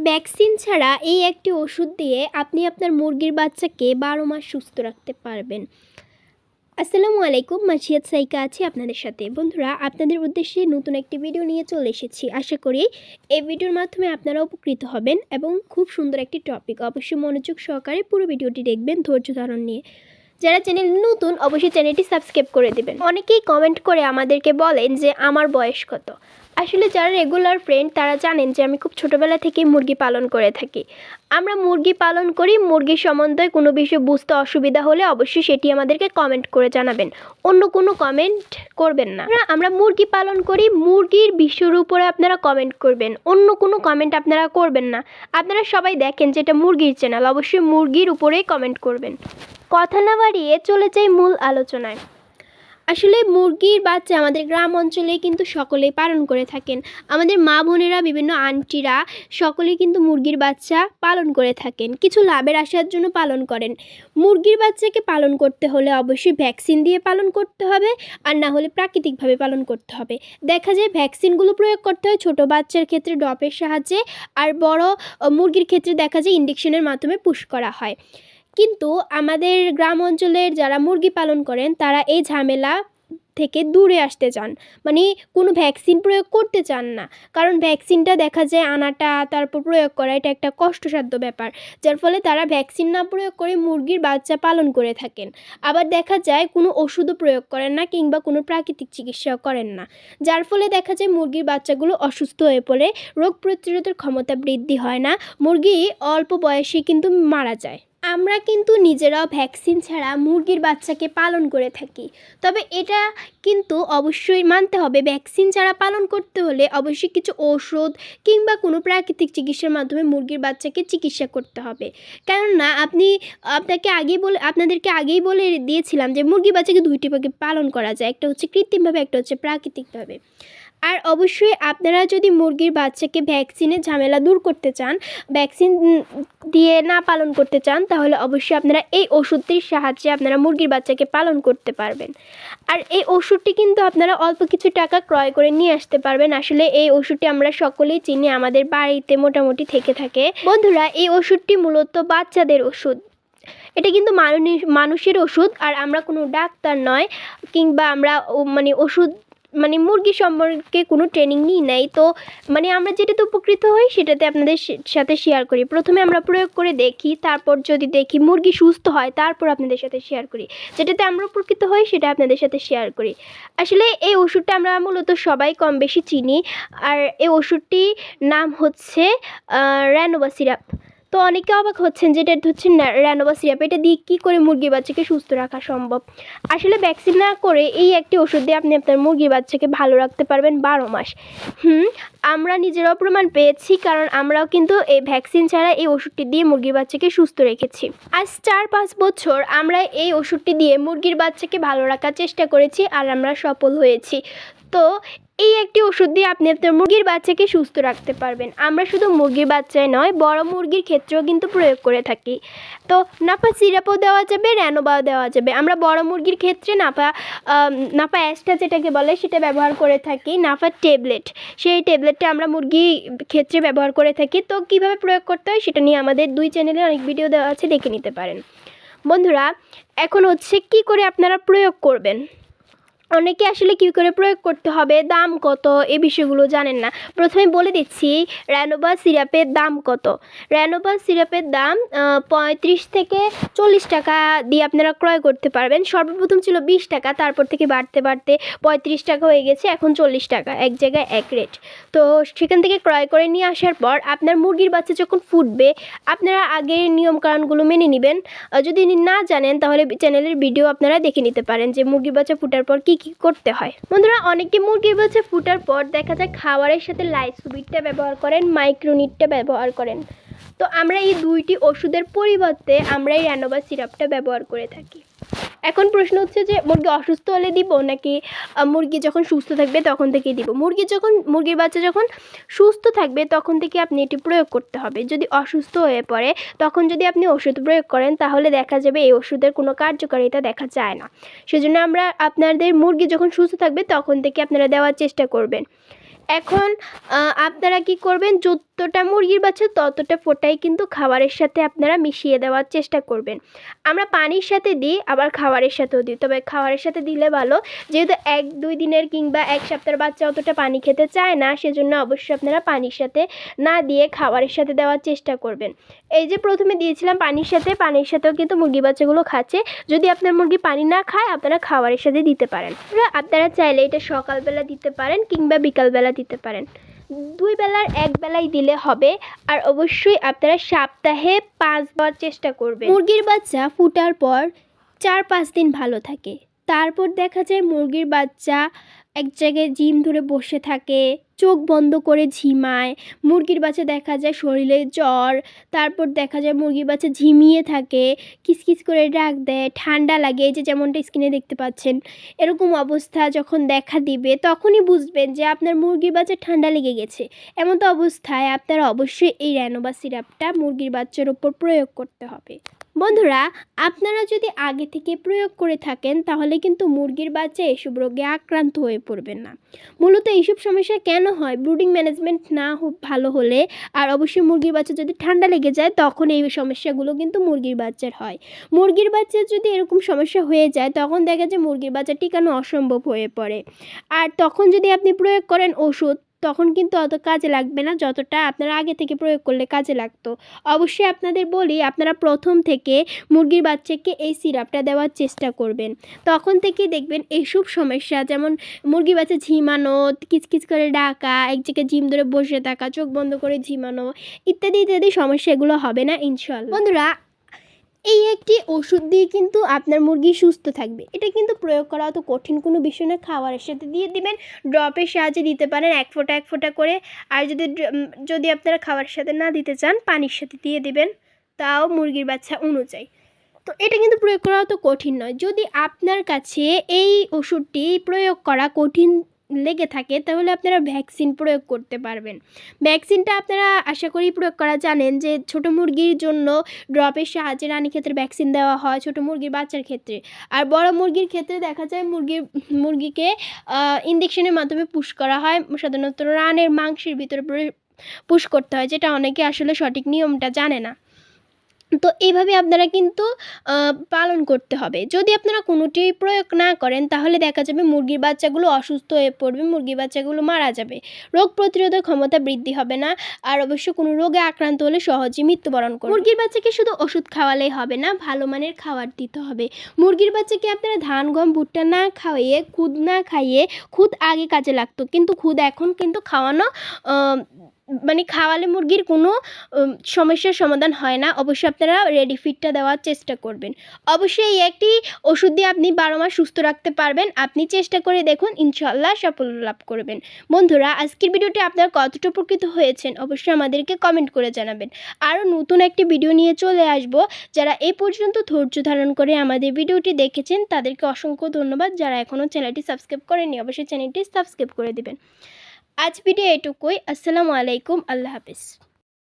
Vaccine ছাড়া এই একটি ওষুধ দিয়ে আপনি আপনার মুরগির বাচ্চাকে 12 মাস সুস্থ রাখতে পারবেন। আসসালামু আলাইকুম, মাসিয়াত সাইকা আছি আপনাদের সাথে। বন্ধুরা, আপনাদের উদ্দেশ্যে নতুন একটি ভিডিও নিয়ে চলে এসেছি। আশা করি এই ভিডিওর মাধ্যমে আপনারা উপকৃত হবেন এবং খুব সুন্দর একটি টপিক। অবশ্যই মনোযোগ সহকারে পুরো ভিডিওটি দেখবেন ধৈর্য ধারণ নিয়ে। যারা চ্যানেল নতুন অবশ্যই চ্যানেলটি সাবস্ক্রাইব করে দেবেন। অনেকেই কমেন্ট করে আমাদেরকে বলেন যে আমার বয়স কত। আসলে যারা রেগুলার ফ্রেন্ড তারা জানেন যে আমি খুব ছোটোবেলা থেকেই মুরগি পালন করে থাকি। আমরা মুরগি পালন করি, মুরগির সম্বন্ধে কোনো বিষয় বুঝতে অসুবিধা হলে অবশ্যই সেটি আমাদেরকে কমেন্ট করে জানাবেন, অন্য কোনো কমেন্ট করবেন না। আমরা মুরগি পালন করি, মুরগির বিষয়ের উপরে আপনারা কমেন্ট করবেন, অন্য কোনো কমেন্ট আপনারা করবেন না। আপনারা সবাই দেখেন যে এটা মুরগির চ্যানেল, অবশ্যই মুরগির উপরেই কমেন্ট করবেন। কথা না বাড়িয়ে চলে যাই মূল আলোচনায়। আসলে মুরগির বাচ্চা আমাদের গ্রাম অঞ্চলে কিন্তু সকলেই পালন করে থাকেন। আমাদের মা বোনেরা, বিভিন্ন আন্টিরা সকলেই কিন্তু মুরগির বাচ্চা পালন করে থাকেন, কিছু লাভের আশার জন্য পালন করেন। মুরগির বাচ্চাকে পালন করতে হলে অবশ্যই ভ্যাকসিন দিয়ে পালন করতে হবে, আর না হলে প্রাকৃতিকভাবে পালন করতে হবে। দেখা যায় ভ্যাকসিনগুলো প্রয়োগ করতে হয় ছোটো বাচ্চার ক্ষেত্রে ড্রপের সাহায্যে, আর বড় মুরগির ক্ষেত্রে দেখা যায় ইনজেকশনের মাধ্যমে পুশ করা হয়। কিন্তু আমাদের গ্রাম অঞ্চলের যারা মুরগি পালন করেন তারা এই ঝামেলা থেকে দূরে আসতে চান, মানে কোনো ভ্যাকসিন প্রয়োগ করতে চান না। কারণ ভ্যাকসিনটা দেখা যায় আনাটা, তারপর প্রয়োগ করা, এটা একটা কষ্টসাধ্য ব্যাপার, যার ফলে তারা ভ্যাকসিন না প্রয়োগ করে মুরগির বাচ্চা পালন করে থাকেন। আবার দেখা যায় কোনো ওষুধও প্রয়োগ করেন না কিংবা কোনো প্রাকৃতিক চিকিৎসাও করেন না, যার ফলে দেখা যায় মুরগির বাচ্চাগুলো অসুস্থ হয়ে পড়ে, রোগ প্রতিরোধের ক্ষমতা বৃদ্ধি হয় না, মুরগি অল্প বয়সে কিন্তু মারা যায়। আমরা কিন্তু নিজেরাও ভ্যাকসিন ছাড়া মুরগির বাচ্চাকে পালন করে থাকি, তবে এটা কিন্তু অবশ্যই মানতে হবে ভ্যাকসিন ছাড়া পালন করতে হলে অবশ্যই কিছু ওষুধ কিংবা কোনো প্রাকৃতিক চিকিৎসার মাধ্যমে মুরগির বাচ্চাকে চিকিৎসা করতে হবে। কেননা আপনাদেরকে আগেই বলে দিয়েছিলাম যে মুরগির বাচ্চাকে দুইটি ভাগে পালন করা যায়, একটা হচ্ছে কৃত্রিমভাবে, একটা হচ্ছে প্রাকৃতিকভাবে। আর অবশ্যই আপনারা যদি মুরগির বাচ্চাকে ভ্যাকসিনের ঝামেলা দূর করতে চান, ভ্যাকসিন দিয়ে না পালন করতে চান, তাহলে অবশ্যই আপনারা এই ওষুধটির সাহায্যে আপনারা মুরগির বাচ্চাকে পালন করতে পারবেন। আর এই ওষুধটি কিন্তু আপনারা অল্প কিছু টাকা ক্রয় করে নিয়ে আসতে পারবেন। আসলে এই ওষুধটি আমরা সকলেই চিনি, আমাদের বাড়িতে মোটামুটি থেকে থাকে। বন্ধুরা, এই ওষুধটি মূলত বাচ্চাদের ওষুধ, এটা কিন্তু মানুষের ওষুধ। আর আমরা কোনো ডাক্তার নয়, কিংবা আমরা ওষুধ মুরগি সম্পর্কে কোনো ট্রেনিং নিই নাই, তো আমরা যেটাতে উপকৃত হই সেটাতে আপনাদের সাথে শেয়ার করি। প্রথমে আমরা প্রয়োগ করে দেখি, তারপর যদি দেখি মুরগি সুস্থ হয় তারপর আপনাদের সাথে শেয়ার করি। যেটাতে আমরা উপকৃত হই সেটা আপনাদের সাথে শেয়ার করি। আসলে এই ওষুধটা আমরা মূলত সবাই কম বেশি চিনি, আর এই ওষুধটির নাম হচ্ছে র্যানোভা সিরাপ। তো অনেকে অবাক হচ্ছেন যে এটা হচ্ছে র্যানোভা সিরাপ, এটা দিয়ে কী করে মুরগির বাচ্চাকে সুস্থ রাখা সম্ভব। আসলে ভ্যাকসিন না করে এই একটি ওষুধ দিয়ে আপনি আপনার মুরগির বাচ্চাকে ভালো রাখতে পারবেন 12 মাস। আমরা নিজেরাও প্রমাণ পেয়েছি, কারণ আমরাও কিন্তু এই ভ্যাকসিন ছাড়া এই ওষুধটি দিয়ে মুরগির বাচ্চাকে সুস্থ রেখেছি। আজ 4-5 বছর আমরা এই ওষুধটি দিয়ে মুরগির বাচ্চাকে ভালো রাখার চেষ্টা করেছি, আর আমরা সফল হয়েছি। তো এই একটি ওষুধ দিয়ে আপনি আপনার মুরগির বাচ্চাকে সুস্থ রাখতে পারবেন। আমরা শুধু মুরগির বাচ্চাই নয়, বড় মুরগির ক্ষেত্রেও কিন্তু প্রয়োগ করে থাকি। তো নাপা সিরাপও দেওয়া যাবে, র্যানোভাও দেওয়া যাবে। আমরা বড় মুরগির ক্ষেত্রে নাপা অ্যাস্টা যেটাকে বলে সেটা ব্যবহার করে থাকি, নাপা ট্যাবলেট, সেই ট্যাবলেটটা আমরা মুরগির ক্ষেত্রে ব্যবহার করে থাকি। তো কীভাবে প্রয়োগ করতে হয় সেটা নিয়ে আমাদের 2 চ্যানেলে অনেক ভিডিও দেওয়া আছে, দেখে নিতে পারেন। বন্ধুরা, এখন হচ্ছে কী করে আপনারা প্রয়োগ করবেন। অনেকে আসলে কী করে প্রয়োগ করতে হবে, দাম কত, এই বিষয়গুলো জানেন না। প্রথমে বলে দিচ্ছি র্যানোভা সিরাপের দাম কত। র্যানোভা সিরাপের দাম 35 থেকে 40 টাকা দিয়ে আপনারা ক্রয় করতে পারবেন। সর্বপ্রথম ছিল 20 টাকা, তারপর থেকে বাড়তে বাড়তে 35 টাকা হয়ে গেছে, এখন 40 টাকা, এক জায়গায় এক রেট। তো সেখান থেকে ক্রয় করে নিয়ে আসার পর আপনার মুরগির বাচ্চা যখন ফুটবে, আপনারা আগের নিয়মকানুনগুলো মেনে নেবেন। যদি না জানেন তাহলে চ্যানেলের ভিডিও আপনারা দেখে নিতে পারেন যে মুরগির বাচ্চা ফুটার পর কী করতে হয়। বন্ধুরা, অনেকে মুরগির বাচ্চা ফুটার পর দেখা যায় খাবারের সাথে লাইসোবিটটা ব্যবহার করেন, মাইক্রোনিটটা ব্যবহার করেন। তো আমরা এই 2টি ওষুধের পরিবর্তে আমরা এই র্যানোভা সিরাপটা ব্যবহার করে থাকি। এখন প্রশ্ন হচ্ছে যে মুরগি অসুস্থ হলে দিব নাকি মুরগি যখন সুস্থ থাকবে তখন থেকেই দিব। মুরগির বাচ্চা যখন সুস্থ থাকবে তখন থেকে আপনি এটি প্রয়োগ করতে হবে। যদি অসুস্থ হয়ে পড়ে তখন যদি আপনি ওষুধ প্রয়োগ করেন তাহলে দেখা যাবে এই ওষুধের কোনো কার্যকারিতা দেখা যায় না। সেজন্য আপনাদের মুরগি যখন সুস্থ থাকবে তখন থেকে আপনারা দেওয়ার চেষ্টা করবেন। এখন আপনারা কি করবেন, যতটা মুরগির বাচ্চা ততটা ফোটাই কিন্তু খাবারের সাথে আপনারা মিশিয়ে দেওয়ার চেষ্টা করবেন। আমরা পানির সাথে দিই, আবার খাবারের সাথেও দিই, তবে খাবারের সাথে দিলে ভালো, যেহেতু 1-2 দিনের কিংবা 1 সপ্তাহের বাচ্চা অতটা পানি খেতে চায় না, সেজন্য অবশ্যই আপনারা পানির সাথে না দিয়ে খাবারের সাথে দেওয়ার চেষ্টা করবেন। এই যে প্রথমে দিয়েছিলাম পানির সাথেও কিন্তু মুরগি বাচ্চাগুলো খাচ্ছে। যদি আপনার মুরগি পানি না খায়, আপনারা খাবারের সাথে দিতে পারেন। আপনারা চাইলে এটা সকালবেলা দিতে পারেন কিংবা বিকালবেলা দিতে পারেন, 2 বেলার 1 বেলাই দিলে হবে। আর অবশ্যই আপনারা সপ্তাহে 5 দেওয়ার চেষ্টা করবেন। মুরগির বাচ্চা ফোটার পর 4-5 দিন ভালো থাকে, তারপর দেখা যায় মুরগির বাচ্চা এক জায়গায় জিম ধরে বসে থাকে, চোখ বন্ধ করে ঝিমায়। মুরগির বাচ্চা দেখা যায় শরীরে জ্বর, তারপর দেখা যায় মুরগির বাচ্চা ঝিমিয়ে থাকে, কিচকিচ করে ডাক দেয়, ঠান্ডা লাগে, এই যে যেমনটা স্ক্রিনে দেখতে পাচ্ছেন। এরকম অবস্থা যখন দেখা দিবে তখনই বুঝবেন যে আপনার মুরগির বাচ্চা ঠান্ডা লেগে গেছে। এমন তো অবস্থায় আপনারা অবশ্যই এই রেনোভা সিরাপটা মুরগির বাচ্চার উপর প্রয়োগ করতে হবে। বন্ধুরা, আপনারা যদি আগে থেকে প্রয়োগ করে থাকেন তাহলে কিন্তু মুরগির বাচ্চা এসব রোগে আক্রান্ত হয়ে পড়বেন না। মূলত এইসব সমস্যা কেন হয়? ব্রুডিং ম্যানেজমেন্ট না ভালো হলে, আর অবশ্যই মুরগির বাচ্চা যদি ঠান্ডা লেগে যায় তখন এই সমস্যাগুলো কিন্তু মুরগির বাচ্চার হয়। মুরগির বাচ্চার যদি এরকম সমস্যা হয়ে যায় তখন দেখা যায় মুরগির বাচ্চা টিকানো অসম্ভব হয়ে পড়ে। আর তখন যদি আপনি প্রয়োগ করেন ওষুধ, তখন কিন্তু অত কাজে লাগবে না যতটা আপনারা আগে থেকে প্রয়োগ করলে কাজে লাগতো। অবশ্যই আপনাদের বলি, আপনারা প্রথম থেকে মুরগির বাচ্চাকে এই সিরাপটা দেওয়ার চেষ্টা করবেন। তখন থেকেই দেখবেন এইসব সমস্যা, যেমন মুরগির বাচ্চা ঝিমানো, কিচকিচ করে ডাকা, এক জায়গায় জিম ধরে বসে থাকা, চোখ বন্ধ করে ঝিমানো, ইত্যাদি ইত্যাদি সমস্যা এগুলো হবে না ইনশাআল্লাহ। বন্ধুরা, এই একটি ওষুধ দিয়ে কিন্তু আপনার মুরগি সুস্থ থাকবে। এটা কিন্তু প্রয়োগ করা অত কঠিন কোনো বিষয় না। খাবারের সাথে দিয়ে দিবেন, ড্রপের সাহায্যে দিতে পারেন 1 ফোঁটা 1 ফোঁটা করে। আর যদি আপনারা খাবারের সাথে না দিতে চান, পানির সাথে দিয়ে দিবেন, তাও মুরগির বাচ্চা অনুযায়ী। তো এটা কিন্তু প্রয়োগ করা অত কঠিন নয়। যদি আপনার কাছে এই ওষুধটি প্রয়োগ করা কঠিন লেগে থাকে তাহলে আপনারা ভ্যাকসিন প্রয়োগ করতে পারবেন। ভ্যাকসিনটা আপনারা আশা করি প্রয়োগ করা জানেন, যে ছোটো মুরগির জন্য ড্রপের সাহায্যে রানীক্ষেতের ভ্যাকসিন দেওয়া হয় ছোটো মুরগির বাচ্চার ক্ষেত্রে। আর বড় মুরগির ক্ষেত্রে দেখা যায় মুরগিকে ইনজেকশনের মাধ্যমে পুশ করা হয়, সাধারণত রানের মাংসের ভিতরে পুশ করতে হয়, যেটা অনেকে আসলে সঠিক নিয়মটা জানে না। তো এইভাবে আপনারা কিন্তু পালন করতে হবে। যদি আপনারা কোনোটিই প্রয়োগ না করেন তাহলে দেখা যাবে মুরগির বাচ্চাগুলো অসুস্থ হয়ে পড়বে, মুরগির বাচ্চাগুলো মারা যাবে, রোগ প্রতিরোধক ক্ষমতা বৃদ্ধি হবে না, আর অবশ্য কোনো রোগে আক্রান্ত হলে সহজেই মৃত্যুবরণ করবে। মুরগির বাচ্চাকে শুধু ওষুধ খাওয়ালেই হবে না, ভালো মানের খাবার দিতে হবে। মুরগির বাচ্চাকে আপনারা ধান, গম, ভুট্টা না খাইয়ে, খুদ না খাইয়ে, খুদ আগে কাজে লাগতো কিন্তু খুদ এখন কিন্তু খাওয়ানো খাওয়ালে মুরগির কোনো সমস্যার সমাধান হয় না। অবশ্যই আপনারা রেডি ফিডটা দেওয়ার চেষ্টা করবেন। অবশ্যই এই একটি ওষুধ দিয়ে আপনি 12 মাস সুস্থ রাখতে পারবেন। আপনি চেষ্টা করে দেখুন, ইনশাআল্লাহ সাফল্য লাভ করবেন। বন্ধুরা, আজকের ভিডিওটি আপনারা কতটা উপকৃত হয়েছেন অবশ্যই আমাদেরকে কমেন্ট করে জানাবেন। আরও নতুন একটি ভিডিও নিয়ে চলে আসব। যারা এই পর্যন্ত ধৈর্য ধারণ করে আমাদের ভিডিওটি দেখেছেন তাদেরকে অসংখ্য ধন্যবাদ। যারা এখনও চ্যানেলটি সাবস্ক্রাইব করেননি অবশ্যই চ্যানেলটি সাবস্ক্রাইব করে দেবেন। আজ ভিডিও এটুকুই। আসসালামু আলাইকুম, আল্লাহ হাফেজ।